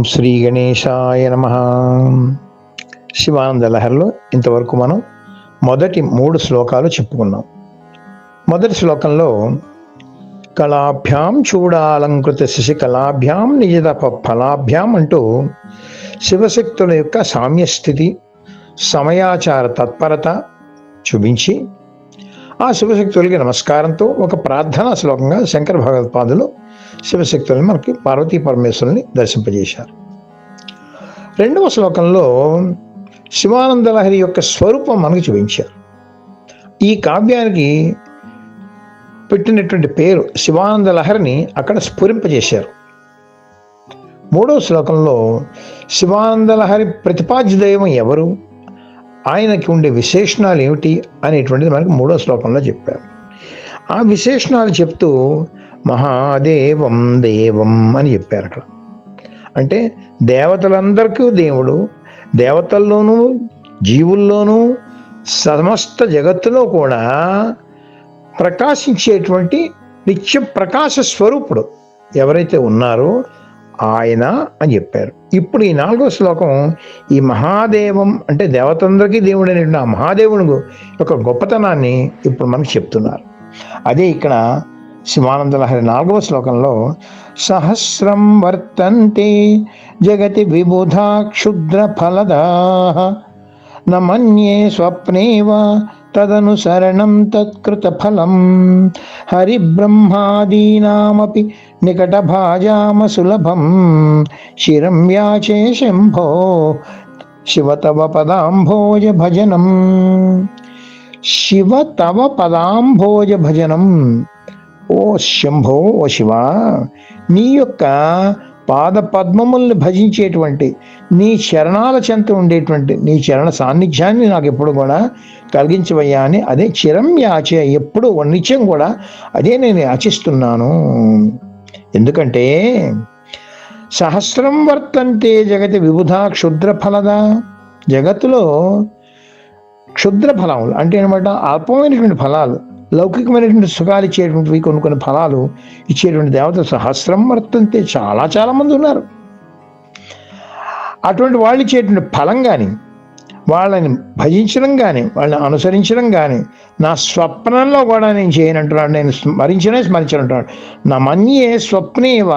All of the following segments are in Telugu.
శ్రీ గణేశాయ నమః. శివానంద లహరిలో ఇంతవరకు మనం మొదటి 3 శ్లోకాలు చెప్పుకున్నాం. మొదటి శ్లోకంలో కళాభ్యాం చూడాలంకృత శశికళాభ్యాం నిజతప ఫలాభ్యాం అంటూ శివశక్తుల యొక్క సామ్యస్థితి, సమయాచార తత్పరత చూపించి ఆ శివశక్తులకి నమస్కారంతో ఒక ప్రార్థనా శ్లోకంగా శంకర భగవత్పాదులు శివశక్తులను మనకి పార్వతీ పరమేశ్వరుని దర్శింపజేశారు. రెండవ శ్లోకంలో శివానంద లహరి యొక్క స్వరూపం మనకు చూపించారు. ఈ కావ్యానికి పెట్టినటువంటి పేరు శివానంద లహరిని అక్కడ స్ఫురింపజేశారు. మూడవ శ్లోకంలో శివానంద లహరి ప్రతిపాద్య దైవం ఎవరు, ఆయనకి ఉండే విశేషణాలు ఏమిటి అనేటువంటిది మనకి మూడో శ్లోకంలో చెప్పారు. ఆ విశేషణాలు చెప్తూ మహాదేవం దేవం అని చెప్పారు. అక్కడ అంటే దేవతలందరికీ దేవుడు, దేవతల్లోనూ జీవుల్లోనూ సమస్త జగత్తులో కూడా ప్రకాశించేటువంటి నిత్య ప్రకాశ స్వరూపుడు ఎవరైతే ఉన్నారో ఆయన అని చెప్పారు. ఇప్పుడు ఈ 4వ శ్లోకం ఈ మహాదేవం అంటే దేవతందరికీ దేవుడు అనేటువంటి ఆ మహాదేవుని యొక్క గొప్పతనాన్ని ఇప్పుడు మనకు చెప్తున్నారు. అదే ఇక్కడ శివానంద లహరి 4వ శ్లోకంలో సహస్రం వర్తంతే జగతి విబుధా క్షుద్ర ఫలదా నమన్యే స్వప్నేవ తదనుసరణం తత్కృత ఫలం హరిబ్రహ్మాదీనామపి నికట భాజామ సులభం శిరం యాచే శంభో శివ తవ పదాంభోజ భజనం. శివ తవ పదాంభోజ భజనం. ఓ శంభో, ఓ శివ, నీ యొక్క పాద పద్మముల్ని భజించేటువంటి నీ చరణాల చెంత ఉండేటువంటి నీ చరణ సాన్నిధ్యాన్ని నాకు ఎప్పుడు కూడా కలిగించవయ్యా అని అదే చిరం యాచే, ఎప్పుడు నిత్యం కూడా అదే నేను యాచిస్తున్నాను. ఎందుకంటే సహస్రం వర్తంతే జగతి విబుధా క్షుద్ర ఫలదా, జగత్తులో క్షుద్ర ఫలములు అంటే అనమాట అల్పమైనటువంటి ఫలాలు, లౌకికమైనటువంటి సుఖాలు ఇచ్చేటువంటివి కొన్ని ఫలాలు ఇచ్చేటువంటి దేవతలు సహస్రం వర్తంతే చాలా మంది ఉన్నారు. అటువంటి వాళ్ళు ఇచ్చేటువంటి ఫలం కానీ, వాళ్ళని భజించడం కానీ, వాళ్ళని అనుసరించడం కానీ నా స్వప్నంలో కూడా నేను చేయనంటున్నాడు, నేను స్మరించనంటున్నాడు. నా మన్యే స్వప్నేవ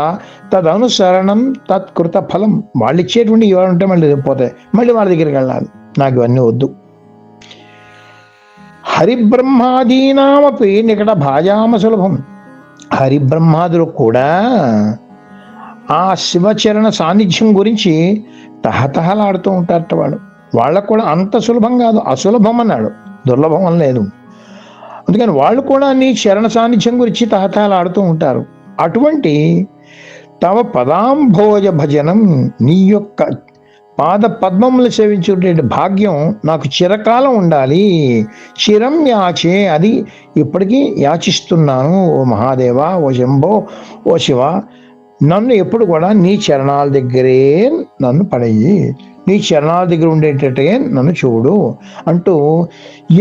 తదనుసరణం తత్కృత ఫలం. వాళ్ళు ఇచ్చేటువంటి ఇవాళ ఉంటే మళ్ళీ పోతాయి, మళ్ళీ వాళ్ళ దగ్గరికి వెళ్ళాలి. నాకు ఇవన్నీ వద్దు. హరిబ్రహ్మాదీనామపి నికట భాజామ సులభం. హరిబ్రహ్మాదులు కూడా ఆ శివచరణ సాన్నిధ్యం గురించి తహతహలాడుతూ ఉంటారట. వాళ్ళకు కూడా అంత సులభం కాదు, అసులభం అన్నాడు, దుర్లభం అని లేదు. అందుకని వాళ్ళు కూడా నీ చరణ సాన్నిధ్యం గురించి తహతహలాడుతూ ఉంటారు. అటువంటి తవ పదాంభోజ భజనం, నీ యొక్క పాద పద్మములు సేవించే భాగ్యం నాకు చిరకాలం ఉండాలి. చిరం యాచే, అది ఇప్పటికీ యాచిస్తున్నాను. ఓ మహాదేవ, ఓ శంభో, ఓ శివ, నన్ను ఎప్పుడు కూడా నీ చరణాల దగ్గరే నన్ను పడేయి, నీ చరణాల దగ్గర ఉండేటట్టే నన్ను చూడు అంటూ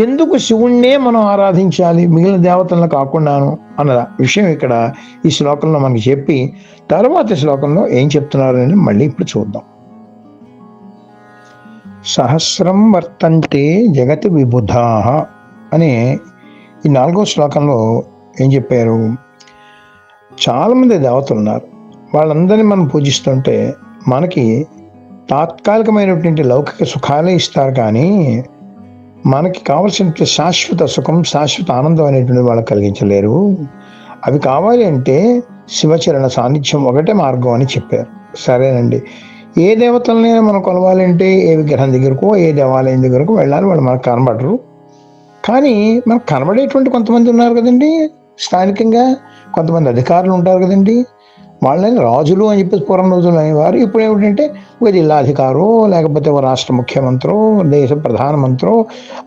ఎందుకు శివుణ్ణే మనం ఆరాధించాలి మిగిలిన దేవతలను కాకుండాను అన్న విషయం ఇక్కడ ఈ శ్లోకంలో మనకి చెప్పి తర్వాత శ్లోకంలో ఏం చెప్తున్నారు అని మళ్ళీ ఇప్పుడు చూద్దాం. సహస్రం వర్తంతే జగతి విబుధా అనే ఈ 4వ శ్లోకంలో ఏం చెప్పారు? చాలామంది దేవతలు ఉన్నారు. వాళ్ళందరినీ మనం పూజిస్తుంటే మనకి తాత్కాలికమైనటువంటి లౌకిక సుఖాలే ఇస్తారు, కానీ మనకి కావలసిన శాశ్వత సుఖం, శాశ్వత ఆనందం అనేటువంటి వాళ్ళకి కలిగించలేరు. అవి కావాలి అంటే శివచరణ సాన్నిధ్యం ఒకటే మార్గం అని చెప్పారు. సరేనండి, ఏ దేవతలనైనా మనం కొలవాలంటే ఏ విగ్రహం దగ్గరకో ఏ దేవాలయం దగ్గరకు వెళ్ళాలి, వాళ్ళు మనకు కనబడరు. కానీ మనకు కనబడేటువంటి కొంతమంది ఉన్నారు కదండి, స్థానికంగా కొంతమంది అధికారులు ఉంటారు కదండి, వాళ్ళని రాజులు అని చెప్పేసి పూర్వం రోజులు అనేవారు. ఇప్పుడు ఏమిటంటే ఒక జిల్లాధికారో లేకపోతే ఒక రాష్ట్ర ముఖ్యమంత్రో, దేశ ప్రధానమంత్రో,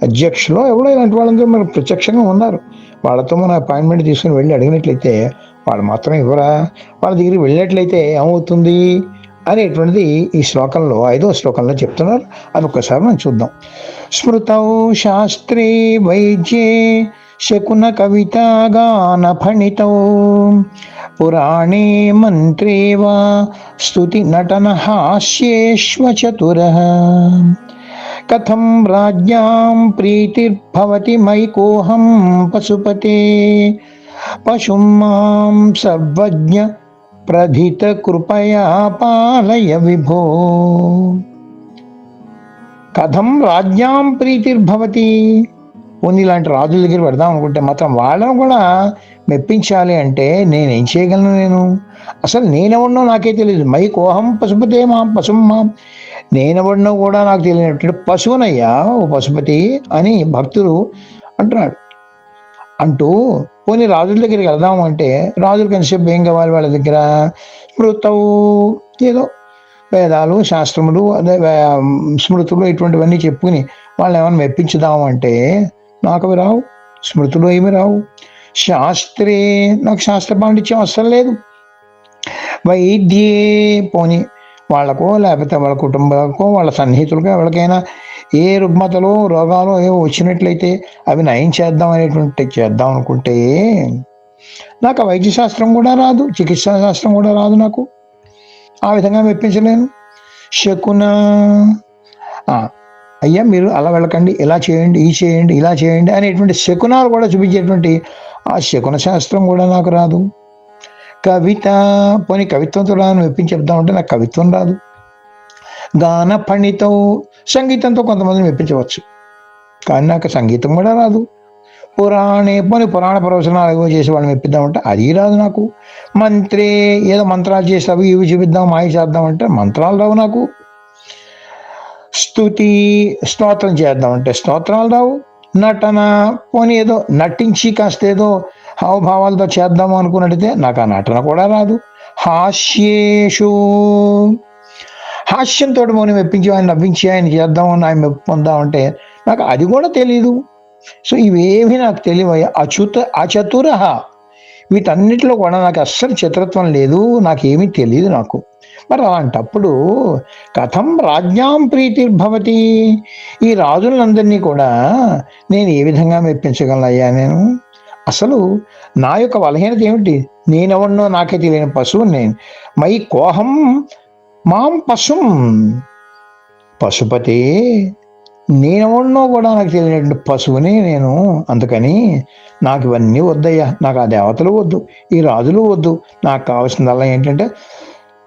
అధ్యక్షులో ఎవరో ఇలాంటి వాళ్ళందరూ మనకు ప్రత్యక్షంగా ఉన్నారు. వాళ్ళతో మనం అపాయింట్మెంట్ తీసుకుని వెళ్ళి అడిగినట్లయితే వాళ్ళు మాత్రం ఇవ్వరా? వాళ్ళ దగ్గరికి వెళ్ళినట్లయితే ఏమవుతుంది అనేటువంటిది ఈ శ్లోకంలో 5వ శ్లోకంలో చెప్తున్నారు. అది ఒక్కసారి మనం చూద్దాం. స్మృతౌ శాస్త్రే వైద్యే శకున కవితా గాన ఫణితౌ పురాణే మంత్రే వా స్తుతి నటన హాస్యేష్వ చతురః కథం రాజ్యాం ప్రీతిర్భవతి మయి కోహం పశుపతే పశుం మాం సర్వజ్ఞ ప్రధిత కృపయా పాలయ విభో. కథం రాజ్యాం ప్రీతిర్భవతి, పోనీ ఇలాంటి రాజుల దగ్గర పెడదాం అనుకుంటే మాత్రం వాళ్ళను కూడా మెప్పించాలి అంటే నేనేం చేయగలను? అసలు నేనెవడినో నాకే తెలియదు. మై కోహం పశుపతే మాం పశుం మాం, నేనెవడినో కూడా నాకు తెలియనట్టు పశువునయ్యా ఓ పశుపతి అని భక్తులు అంటున్నాడు. అంటూ పోనీ రాజుల దగ్గరికి వెళ్దాము అంటే రాజులకు ఎంతసేపు ఏం కావాలి వాళ్ళ దగ్గర? స్మృతవు, ఏదో వేదాలు శాస్త్రములు అదే స్మృతులు ఇటువంటివన్నీ చెప్పుకుని వాళ్ళని ఏమైనా మెప్పించుదాము అంటే నాకు అవి రావు, స్మృతులు ఏమి రావు. శాస్త్రే, నాకు శాస్త్ర పాండిత్యం అస్సలు లేదు. వైద్యే, పోనీ వాళ్ళకో లేకపోతే వాళ్ళ కుటుంబాలకో వాళ్ళ సన్నిహితులకో ఎవరికైనా ఏ రుగ్మతలు రోగాలు ఏవో వచ్చినట్లయితే అవి నయం చేద్దాం అనుకుంటే నాకు ఆ వైద్య శాస్త్రం కూడా రాదు, చికిత్సా శాస్త్రం కూడా రాదు. నాకు ఆ విధంగా మెప్పించలేను. శకున, అయ్యా మీరు అలా వెళ్ళకండి, ఇలా చేయండి, ఈ చేయండి, ఇలా చేయండి అనేటువంటి శకునాలు కూడా చూపించేటువంటి ఆ శకున శాస్త్రం కూడా నాకు రాదు. కవిత, పోనీ కవిత్వంతో రాను మెప్పించేద్దామంటే నాకు కవిత్వం రాదు. గాన పండితం, సంగీతంతో కొంతమందిని మెప్పించవచ్చు, కానీ నాకు సంగీతం కూడా రాదు. పురాణే, పోనీ పురాణ ప్రవచనాలు ఏవో చేసి వాళ్ళని మెప్పిద్దామంటే అది రాదు నాకు. మంత్రే, ఏదో మంత్రాలు చేసి అవి ఇవి చూపిద్దాం మాయ చేద్దామంటే మంత్రాలు రావు నాకు. స్తుతి, స్తోత్రం చేద్దామంటే స్తోత్రాలు రావు. నటన, పోనీ ఏదో నటించి కాస్త ఏదో హావభావాలతో చేద్దాము అనుకున్నట్టయితే నాకు ఆ నటన కూడా రాదు. హాస్యేషు, హాస్యంతో పోనీ మెప్పించి ఆయన నవ్వించి ఆయన చేద్దామని ఆయన మెప్పు పొందామంటే నాకు అది కూడా తెలీదు. సో ఇవేమీ నాకు తెలియవయ్యా. అచతుర, వీటన్నిటిలో కూడా నాకు అస్సలు చతురత్వం లేదు, నాకేమీ తెలియదు నాకు. మరి అలాంటప్పుడు కథం రాజ్యాం ప్రీతిర్భవతి, ఈ రాజులందరినీ కూడా నేను ఏ విధంగా మెప్పించగలనయ్యా? నేను అసలు నా యొక్క బలహీనత ఏమిటి? నేనెవడినో నాకే తెలియని పశువుని నేను. మై కోహం మాం పశుం పశుపతి, నేనెవడినో కూడా నాకు తెలియనటువంటి పశువుని నేను. అందుకని నాకు ఇవన్నీ వద్దయ్యా, నాకు ఆ దేవతలు వద్దు, ఈ రాజులు వద్దు. నాకు కావాల్సిందల్లా ఏంటంటే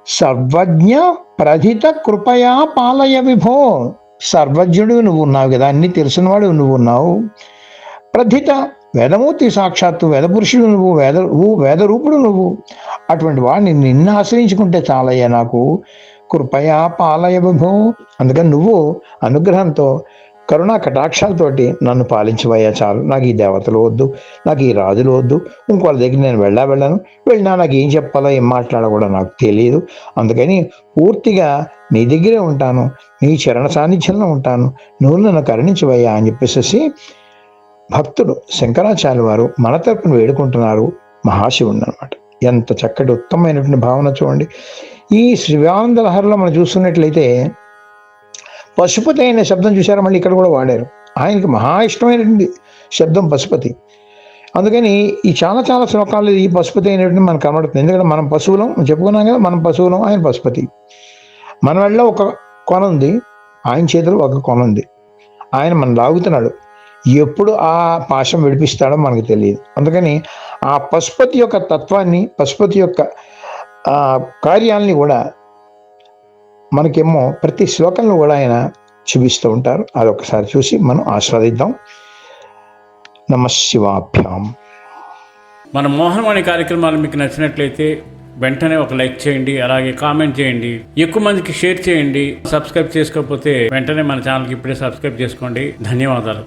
సర్వజ్ఞ ప్రథిత కృపయా పాలయ విభో. సర్వజ్ఞుడు నువ్వు ఉన్నావు కదా, అన్ని తెలిసినవాడు నువ్వు ఉన్నావు. ప్రథిత, వేదమూర్తి సాక్షాత్తు వేదపురుషుడు నువ్వు, వేదరూపుడు నువ్వు. అటువంటి వాడిని నిన్ను ఆశ్రయించుకుంటే చాలయ్యా నాకు. కృపయా పాలయ విభో, అందుకని నువ్వు అనుగ్రహంతో కరుణా కటాక్షాలతోటి నన్ను పాలించవయ్యా చాలు. నాకు ఈ దేవతలు వద్దు, నాకు ఈ రాజులు వద్దు, ఇంకోళ్ళ దగ్గర నేను వెళ్ళినా నాకు ఏం చెప్పాలో ఏం మాట్లాడాలో కూడా నాకు తెలియదు. అందుకని పూర్తిగా నీ దగ్గరే ఉంటాను, నీ చరణ సాన్నిధ్యంలో ఉంటాను, నువ్వు నన్ను కరుణించవయ్యా అని చెప్పేసి భక్తుడు శంకరాచార్య వారు మన తరపున వేడుకుంటున్నారు మహాశివుడు అనమాట. ఎంత చక్కటి ఉత్తమమైనటువంటి భావన చూడండి. ఈ శ్రీవానంద లహరిలో మనం చూస్తున్నట్లయితే పశుపతి అనే శబ్దం చూసారా, మళ్ళీ ఇక్కడ కూడా వాడారు. ఆయనకి మహా ఇష్టమైనటువంటి శబ్దం పశుపతి. అందుకని ఈ చాలా చాలా శ్లోకాలు ఈ పశుపతి అయినటువంటి మనకు కనబడుతుంది. ఎందుకంటే మనం పశువులం చెప్పుకున్నాం కదా, మనం పశువులం, ఆయన పశుపతి. మన వల్ల ఒక కొన ఉంది, ఆయన చేతిలో ఒక కొన ఉంది. ఆయన మనం లాగుతున్నాడు, ఎప్పుడు ఆ పాశం విడిపిస్తాడో మనకు తెలియదు. అందుకని ఆ పశుపతి యొక్క తత్వాన్ని, పశుపతి యొక్క కార్యాలని కూడా మనకేమో ప్రతి శ్లోకంలో కూడా ఆయన చూపిస్తూ ఉంటారు. అదొకసారి చూసి మనం ఆస్వాదిద్దాం. నమశివాభ్యాం. మన మోహనవాణి కార్యక్రమాలు మీకు నచ్చినట్లయితే వెంటనే ఒక లైక్ చేయండి, అలాగే కామెంట్ చేయండి, ఎక్కువ మందికి షేర్ చేయండి. సబ్స్క్రైబ్ చేసుకోకపోతే వెంటనే మన ఛానల్కి ఇప్పుడే సబ్స్క్రైబ్ చేసుకోండి. ధన్యవాదాలు.